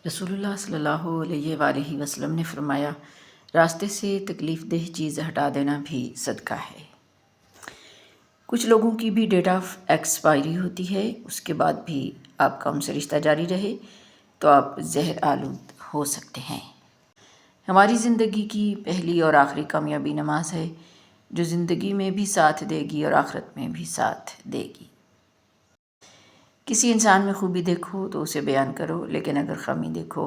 رسول اللہ صلی اللہ علیہ وآلہ وسلم نے فرمایا، راستے سے تکلیف دہ چیز ہٹا دینا بھی صدقہ ہے۔ کچھ لوگوں کی بھی ڈیٹ آف ایکسپائری ہوتی ہے، اس کے بعد بھی آپ کا ان سے رشتہ جاری رہے تو آپ زہر آلود ہو سکتے ہیں۔ ہماری زندگی کی پہلی اور آخری کامیابی نماز ہے، جو زندگی میں بھی ساتھ دے گی اور آخرت میں بھی ساتھ دے گی۔ کسی انسان میں خوبی دیکھو تو اسے بیان کرو، لیکن اگر خامی دیکھو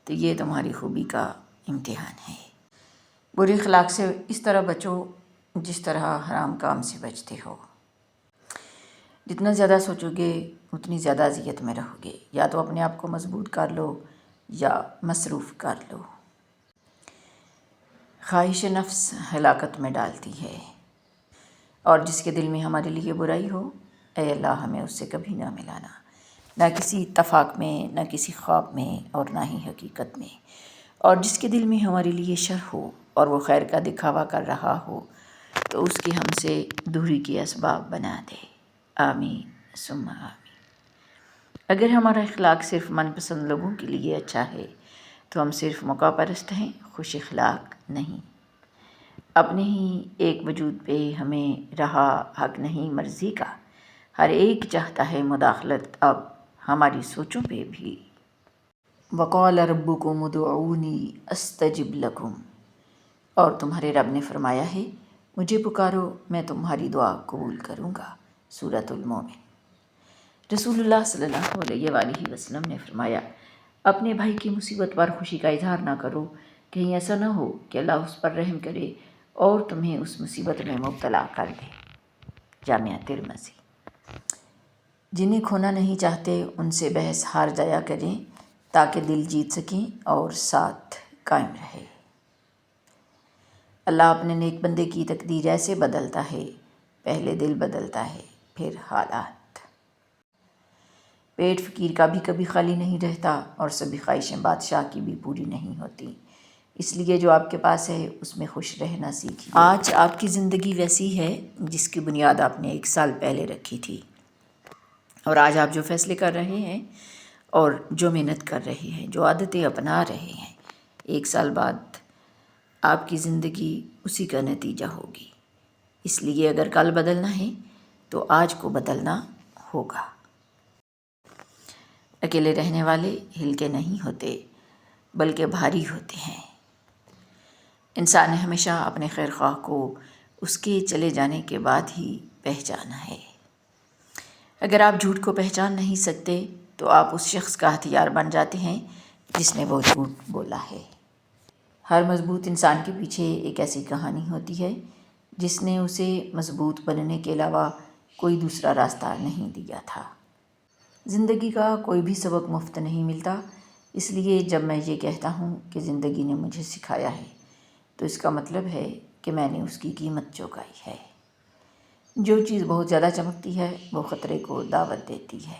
تو یہ تمہاری خوبی کا امتحان ہے۔ برے اخلاق سے اس طرح بچو جس طرح حرام کام سے بچتے ہو۔ جتنا زیادہ سوچو گے اتنی زیادہ اذیت میں رہو گے، یا تو اپنے آپ کو مضبوط کر لو یا مصروف کر لو۔ خواہش نفس ہلاکت میں ڈالتی ہے، اور جس کے دل میں ہمارے لیے برائی ہو، اے اللہ ہمیں اس سے کبھی نہ ملانا، نہ کسی اتفاق میں، نہ کسی خواب میں، اور نہ ہی حقیقت میں۔ اور جس کے دل میں ہمارے لیے شر ہو اور وہ خیر کا دکھاوا کر رہا ہو تو اس کی ہم سے دوری کے اسباب بنا دے۔ آمین ثم آمین۔ اگر ہمارا اخلاق صرف من پسند لوگوں کے لیے اچھا ہے تو ہم صرف موقع پرست ہیں، خوش اخلاق نہیں۔ اپنے ہی ایک وجود پہ ہمیں رہا حق نہیں مرضی کا، ہر ایک چاہتا ہے مداخلت اب ہماری سوچوں پہ بھی۔ وقال ربکم ادعونی استجب لکم، اور تمہارے رب نے فرمایا ہے مجھے پکارو میں تمہاری دعا قبول کروں گا۔ سورۃ المومن۔ رسول اللہ صلی اللہ علیہ وآلہ وسلم نے فرمایا، اپنے بھائی کی مصیبت پر خوشی کا اظہار نہ کرو، کہیں ایسا نہ ہو کہ اللہ اس پر رحم کرے اور تمہیں اس مصیبت میں مبتلا کر دے۔ جامعہ ترمذی۔ جنہیں کھونا نہیں چاہتے ان سے بحث ہار جایا کریں تاکہ دل جیت سکیں اور ساتھ قائم رہے۔ اللہ اپنے نیک بندے کی تقدیر ایسے بدلتا ہے، پہلے دل بدلتا ہے پھر حالات۔ پیٹ فقیر کا بھی کبھی خالی نہیں رہتا اور سبھی خواہشیں بادشاہ کی بھی پوری نہیں ہوتی، اس لیے جو آپ کے پاس ہے اس میں خوش رہنا سیکھیے۔ آج آپ کی زندگی ویسی ہے جس کی بنیاد آپ نے 1 سال پہلے رکھی تھی، اور آج آپ جو فیصلے کر رہے ہیں اور جو محنت کر رہے ہیں، جو عادتیں اپنا رہے ہیں، 1 سال بعد آپ کی زندگی اسی کا نتیجہ ہوگی۔ اس لیے اگر کل بدلنا ہے تو آج کو بدلنا ہوگا۔ اکیلے رہنے والے ہلکے نہیں ہوتے بلکہ بھاری ہوتے ہیں۔ انسان نے ہمیشہ اپنے خیر خواہ کو اس کے چلے جانے کے بعد ہی پہچانا ہے۔ اگر آپ جھوٹ کو پہچان نہیں سکتے تو آپ اس شخص کا ہتھیار بن جاتے ہیں جس نے وہ جھوٹ بولا ہے۔ ہر مضبوط انسان کے پیچھے ایک ایسی کہانی ہوتی ہے جس نے اسے مضبوط بننے کے علاوہ کوئی دوسرا راستہ نہیں دیا تھا۔ زندگی کا کوئی بھی سبق مفت نہیں ملتا، اس لیے جب میں یہ کہتا ہوں کہ زندگی نے مجھے سکھایا ہے تو اس کا مطلب ہے کہ میں نے اس کی قیمت چکائی ہے۔ جو چیز بہت زیادہ چمکتی ہے وہ خطرے کو دعوت دیتی ہے۔